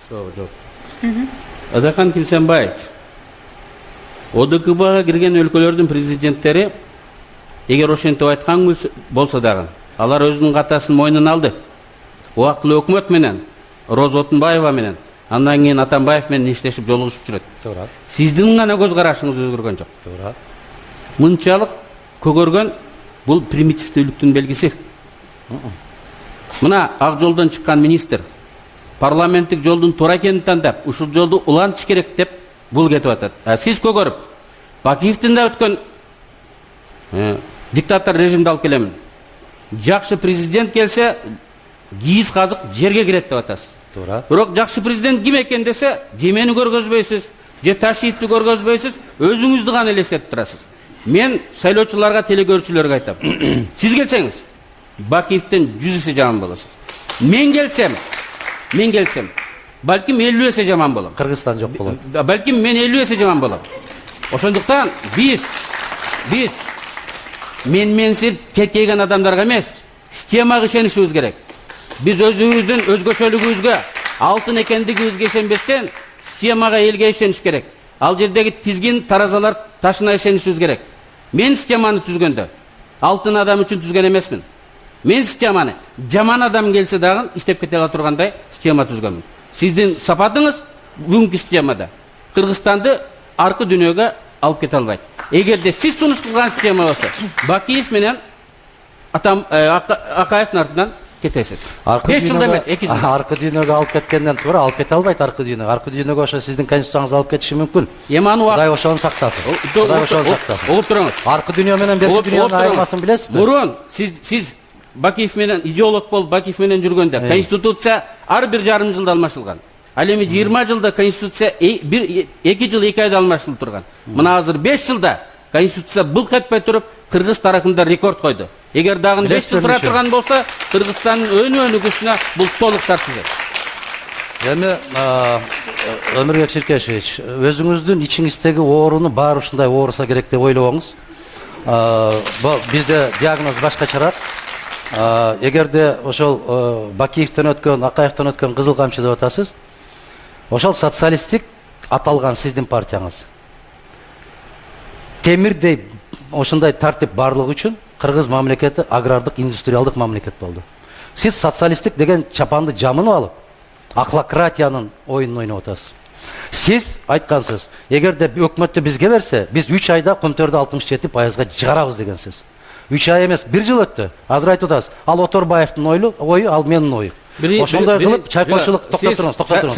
Жок. Адахан Килсенбаев. ОДКБга кирген өлкөлөрдүн президенттери эгер ошентип айткан болсо дагы, алар өзүнүн катасын мойнуна алды. Убактылуу өкмөт менен, Роза Отунбаева менен, андан кийин Атамбаев менен иштешип жолугушуп жүрөт. Туура. Сиздин гана көз карашыңыз өзгөргөн жок. Туура. Мынчалык көгөргөн бул примитивдүүлүктүн белгиси. Мына ак жолдон чыккан министр парламенттик жолдун туура экенин тандап, ушул жолду улантыш керек деп бул кетип атат. Сиз көгөрүп, Бакиевдин да өткөн диктатор режимди алып келемин. Жакшы президент келсе, кийиз казык жерге кирет деп атасыз. Туура. Бирок жакшы президент ким экен десе, же мени көргөзбөйсүз, же Ташиевти көргөзбөйсүз, өзүңүздү гана элестетип турасыз. Мен шайлоочуларга, телекөрүүчүлөргө айтам. Сиз келсеңиз, Бакиевден 100 эсе жаман болосуз. Мен келсем, балким 50 эсе жаман болом. Кыргызстан жок болот. Балким мен 50 эсе жаман болом. Ошондуктан биз менсип кеткен адамдарга эмес, системага ишенишибиз керек. Биз өзүбүздүн өзгөчөлүгүбүзгө, алтын экендигибизге ишенбестен системага, элге ишениш керек. Ал жердеги тизгин, таразалар ташына ишенишибиз керек. Мен системаны түзгөндө алтын адам үчүн түзгөн эмесмин. Мен системаны жаман адам келсе дагы иштеп кете ала тургандай система түзгөнмүн. Сиздин сапатыңыз бүгүнкү системада Кыргызстанды аркы дүйнөгө алып кете албайт. Эгерде сиз сунуш кылган система болсо, Бакиев менен Акаевдин артынан кетесиз. 5 жылда эмес, 2 жыл. Аркы дүйнөгө алып кеткенден туура алып кете албайт аркы дүйнөгө. Аркы дүйнөгө ошо сиздин конституцияңыз алып кетиши мүмкүн. Кудай ошону сактасын. Кудай ошону сактасын. Угуп туруңуз. Аркы дүйнө менен берки дүйнөнүн айырмасын билесизби? Мурун сиз Бакиев менен идеолог болуп Бакиев менен жүргөндө конституция ар 1,5 жылда алмашылган. Ал эми 20 жылда конституция 2 жыл 2 айда алмашылып турган. Мына азыр 5 жылда конституция былк этпей туруп Кыргыз тарыхында рекорд койду. Эгер дагы 5 жыл тура турган болсо, Кыргызстандын өнүгүүсүнө бул толук шарт түзөт. Эми Өмүрбек Чиркешевич, өзүңүздүн ичиңиздеги ооруну баары ушундай ооруса керек деп ойлобоңуз. Бизде диагноз башкачараак. Эгерде ошол Бакиевден өткөн, Акаевден өткөн кызыл камчы деп атасыз, ошол социалисттик аталган сиздин партияңыз темирдей ошондой тартип барлыгы үчүн Кыргыз мамлекети агрардык, индустриалдык мамлекет болду. Сиз социалисттик деген чапанды жамынып алып, аклократиянын оюнун ойноп атасыз. Сиз айткансыз, эгерде өкмөттү бизге берсе, биз 3 айда көмтөрдү 67%га чыгарабыз дегенсиз. 3 ай эмес, 1 жыл өттү. Азыр айтып атасыз. Ал Оторбаевдин ою, ал менин оюм. Ошондой кылып чайкоочулук токтотуңуз.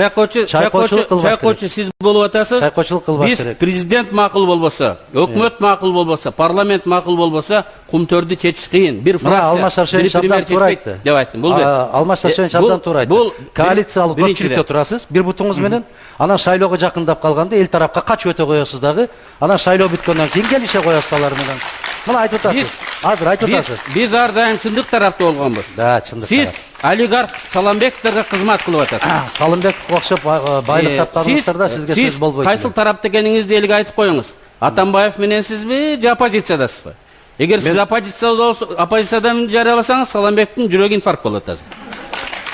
Чайкоочу сиз болуп атасыз. Чайкоочулук кылбаш керек. Биз президент макул болбосо, өкмөт макул болбосо, парламент макул болбосо, кумтөрдү чечиш кыйын. Бир фракция, Алмаз Шаршенович абдан туура айтты. Деп айттым. Бул Алмаз Шаршенович абдан туура айтты. Коалициялык көпчүлүктө турасыз, бир бутуңуз менен, анан шайлоого жакындап калганда эл тарапка качып өтө коесуз дагы, анан шайлоо бүткөндөн кийин келише коесуз алар менен. Мына айтып атасыз. Азыр айтып атасыз. Биз ар дайым чындык тарапта болгонбуз. Да, чындык. Сиз олигарх Саламбековтерге кызмат кылып атасыз. Саламбеков окшоп байлык тапканыңыздарда сизге сөз болбойт. Кайсыл тарапта экениңизди элге айтып коюңуз. Атамбаев менен сизби, же оппозициядасызбы? Эгер сиз оппозициядан жарыяласаңыз, Саламбековдун жүрөгү инфаркт болот азыр.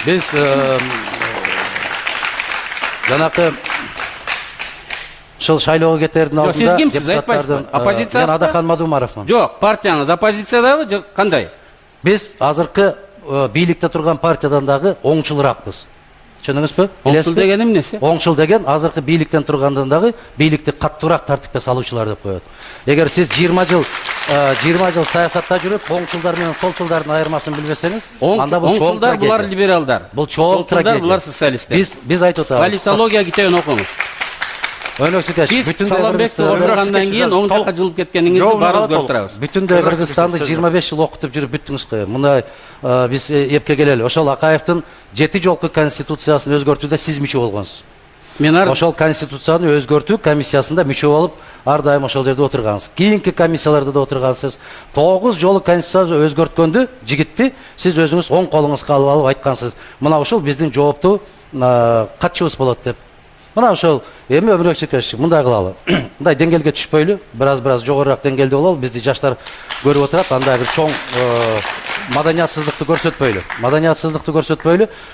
Биз жанакы ошол шайлоого кетердин алдында сиз кимсиз айтпайсызбы? Оппозиция? Мен Адахан Мадумаровмун. Жок, партияңыз оппозициядабы же кандай? Биз азыркы бийликте турган партиядан дагы оңчулураакпыз. Түшүндүңүзбү? Оңчул деген эмнеси? Оңчул деген азыркы бийликтен тургандан дагы бийликти каттуураак тартипке салуучулар деп коет. Эгер сиз 20 жыл саясатта жүрүп, оңчулдар менен солчулдардын айырмасын билбесеңиз, анда бул чоң трагедия. Булар либералдар. Бул чоң трагедия. Булар социалисттер. Биз айтып атабыз. Политология китебин окуңуз. Сиз Саламбекти ошоргандан кийин оң жакка жылып кеткениңизди баарыбыз көрүп турабыз. Бүтүндөй Кыргызстанды 25 жыл окутуп жүрүп бүттүңүз го. Мындай биз эпке келели. Ошол Акаевдин 7 жолку конституциясын өзгөртүүдө сиз мүчө болгонсуз. Ошол конституцияны өзгөртүү комиссиясында мүчө болуп, ар дайым ошол жерде отургансыз. Кийинки комиссияларда да отургансыз. 9 жолу конституцияны өзгөрткөндү, жигитти сиз өзүңүз оң колуңузга алып айткансыз. Мына ушул биздин жооптуу катчыбыз болот деп. Мына ошол эми Өмүрбек Чиркешевич мындай кылалы. Мындай деңгээлге түшпөйлү, бир аз жогорураак деңгээлде бололу. Бизди жаштар көрүп отурат, андай бир чоң маданиятсыздыкты көрсөтпөйлү.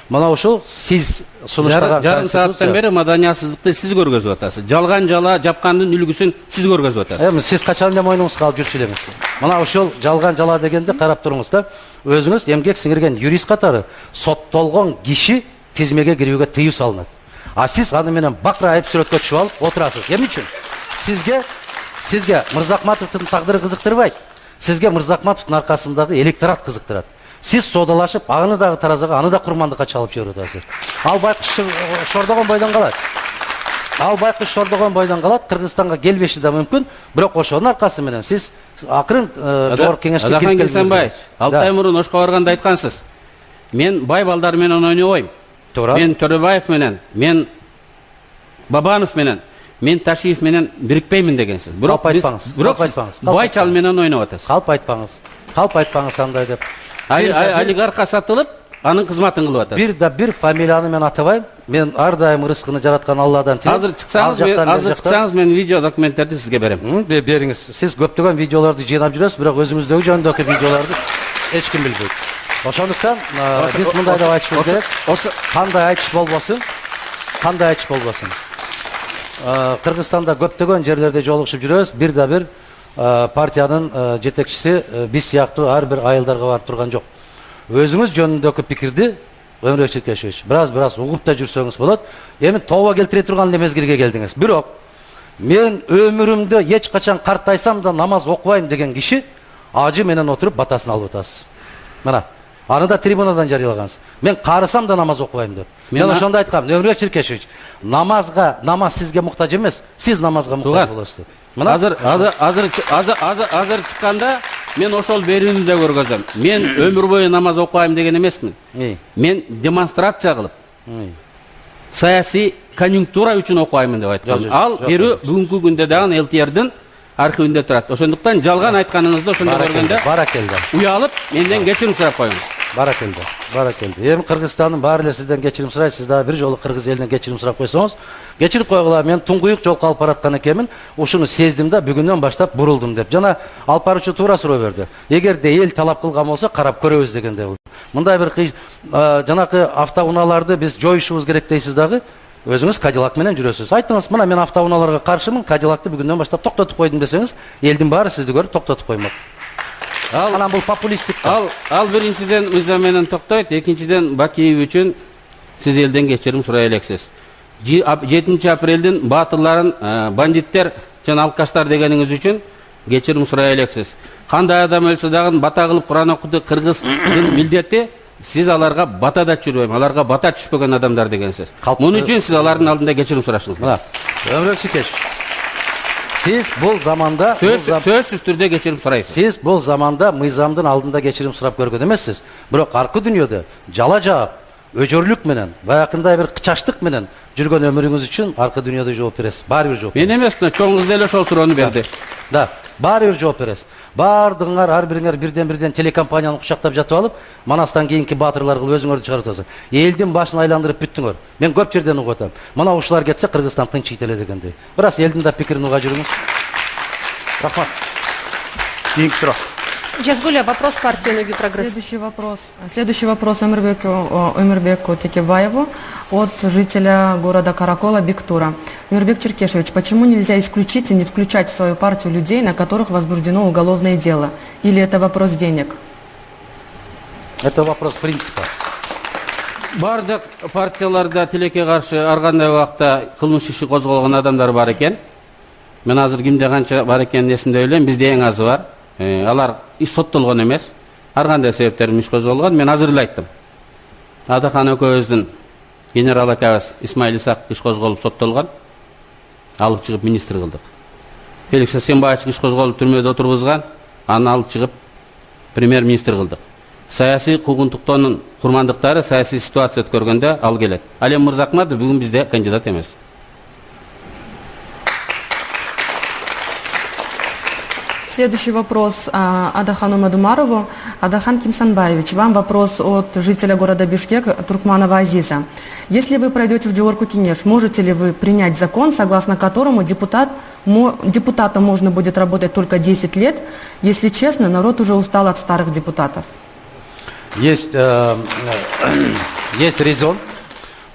Мына ушул сиз сунуштаган жарым сааттан бери маданиятсыздыкты сиз көргөзүп атасыз. Жалган жала жапкандын үлгүсүн сиз көргөзүп атасыз. Сиз качан эле мойнуңузга алып жүрчү элеңиз. Мына ушул жалган жала дегенди карап туруңуз да. Өзүңүз эмгек сиңирген юрист катары соттолгон киши тизмеге кирүүгө тыюу салынат. А сиз аны менен бакырайып сүрөткө түшүп алып отурасыз. Эмне үчүн? Сизге Мырзахматовдун тагдыры кызыктырбайт. Сизге Мырзахматовдун аркасындагы электорат кызыктырат. Сиз соодалашып, аны дагы таразага, аны да курмандыкка чалып жиберип атасыз. Ал байкуш шордогон бойдон калат. Кыргызстанга келбеши да мүмкүн, бирок ошонун аркасы менен сиз акырын жогорку кеңешке кирип келдиңиз. Алтай мурун Ошко барганда айткансыз. Мен бай балдар менен ойнобойм. Мен Төрөбаев менен, мен Бабанов менен, мен Ташиев менен бирикпеймин дегенсиз. Бирок бай чал менен ойноп атасыз. Калп айтпаңыз андай деп. Олигархка сатылып, анын кызматын кылып атасыз. Бир фамилияны мен атабайм. Мен ар дайым рызкыны жараткан Алладан тилейм. Азыр чыксаңыз, мен видео документтерди сизге берем. Бериңиз. Сиз көптөгөн видеолорду жыйнап жүрөсүз, бирок өзүңүздөгү жөнүндөгү видеолорду эч ким билбейт. Ошондуктан биз мындай деп айтышыбыз керек. Кандай айтыш болбосун. Кыргызстанда көптөгөн жерлерде жолугушуп жүрөбүз. Бир партиянын жетекчиси биз сыяктуу ар бир айылдарга барып турган жок. Өзүңүз жөнүндөгү пикирди Өмүрбек Чиркешевич бираз угуп да жүрсөңүз болот. Эми тооба келтире турган мезгилге келдиңиз. Бирок мен өмүрүмдө эч качан картайсам да намаз окубайм деген киши ажы менен отуруп батасын алып атасыз. Мына аны да трибунадан жарыялагансыз. Мен карысам да намаз окубайм деп. Мен ошондо айткам, Өмүрбек Чиркешевич, намаз сизге муктаж эмес, сиз намазга муктаж болосуз. Мына азыр чыкканда мен ошол берүүнү да көргөзөм. Мен өмүр бою намаз окуйм деген эмесмин. Мен демонстрация кылып, саясий конъюнктура үчүн окуйм деп айткам. Ал берүү бүгүнкү күндө дагы ЛТРдин архивинде турат. Ошондуктан жалган айтканыңызды ошондо көргөндө уялып, менден кечирим сурап коюңуз. Баракелди. Эми Кыргызстандын баары эле сизден кечирим сурайт. Сиз дагы бир жолу кыргыз элинен кечирим сурап койсоңуз, кечирип койгула. Мен туңгуюк жолго алып бараткан экенмин. Ушуну сездим да бүгүндөн баштап бурулдум деп. Жана алып баруучу туура суроо берди. Эгерде эл талап кылган болсо карап көрөбүз дегенде. Мындай бир жанакы автоунааларды биз жоюшубуз керек дейсиз дагы. Өзүңүз Кадиллак менен жүрөсүз. Айттыңыз, мына мен автоунааларга каршымын, Кадиллакты бүгүндөн баштап токтотуп койдум десеңиз, элдин баары сизди көрүп токтотуп коймок. Анан бул популисттик. Ал биринчиден мыйзам менен токтойт, экинчиден Бакиев үчүн сиз элден кечирим сурай элексиз. 7 апрелдин баатырларын бандиттер жана алкаштар дегениңиз үчүн кечирим сурай элексиз. Кандай адам өлсө дагы бата кылып Куран окуду кыргыздын милдети, сиз аларга бата да түшүрбөйм, аларга бата түшпөгөн адамдар дегенсиз. Муну үчүн сиз алардын алдында кечирим сурашыңыз. Мына, Өмүрбек Чиркешевич, сиз бул заманда сөзсүз түрдө кечирим сурайсыз. Сиз бул заманда мыйзамдын алдында кечирим сурап көргөн эмессиз. Бирок аркы дүйнөдө жала жаап, өжөрлүк менен, баягындай бир кычаштык менен жүргөн өмүрүңүз үчүн аркы дүйнөдө жооп бересиз. Баары бир жооп. Мен эмес, чоң кыз деле ошол суроону берди. Да, баары бир жооп бересиз. Бардыңар ар бириңер бирден телекомпанияны кучактап жатып алып, манастан кийинки баатырлар кылып өзүңөрдү чыгарып атасыз. Элдин башын айландырып бүттүңөр. Мен көп жерден угуп атам. Мына ушулар кетсе Кыргызстан тынчыйт эле дегендей. Бирок элдин да пикирин уга жүрүңүз. Рахмат. Кийинки суроо. Жазгуля, вопрос партии «Ноги прогресс». Следующий вопрос Өмүрбеку Текебаеву от жителя города Каракола Биктура. Өмүрбек Чиркешевич, почему нельзя исключить и не включать в свою партию людей, на которых возбуждено уголовное дело? Или это вопрос денег? Это вопрос принципа. Бардык партияларда тилекке каршы ар кандай убакта кылмыш иши козголгон адамдар бар экен. Мен азыр кимде канча бар экенин эсимде элем, бизде эң азы бар. Алар соттолгон эмес, ар кандай себептерден иш козголгон. Мен азыр эле айттым. Адахан экөөбүздүн генерал акабыз Исмаил Исак иш козголуп соттолгон. Алып чыгып министр кылдык. Феликс Асенбаевич иш козголуп түрмөдө отургузган, аны алып чыгып премьер-министр кылдык. Саясий куугунтуктоонун курмандыктары саясий ситуация өткөргөндө ал келет. Ал эми Мырзахматов бүгүн бизде кандидат эмес. Следующий вопрос Адахану Мадумарову. Адахан Кимсанбаевич, вам вопрос от жителя города Бишкек Туркманова Азиза. Если вы пройдете в Джогорку Кенеш, можете ли вы принять закон, согласно которому депутатом можно будет работать только 10 лет? Если честно, народ уже устал от старых депутатов. Есть резон,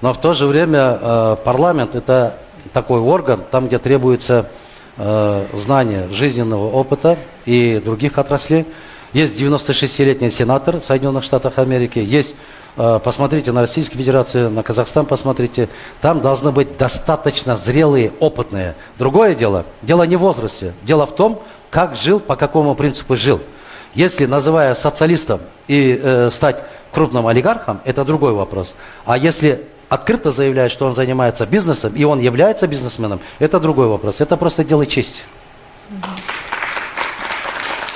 но в то же время парламент это такой орган, там, где требуется знание жизненного опыта и других отраслей. Есть 96-летний сенатор в Соединенных Штатах Америки, есть, посмотрите на Российскую Федерацию, на Казахстан посмотрите, там должны быть достаточно зрелые, опытные. Другое дело не в возрасте, дело в том, как жил, по какому принципу жил. Если, называя социалистом и стать крупным олигархом, это другой вопрос. А если открыто заявляет, что он занимается бизнесом, и он является бизнесменом, это другой вопрос. Это просто дело чести.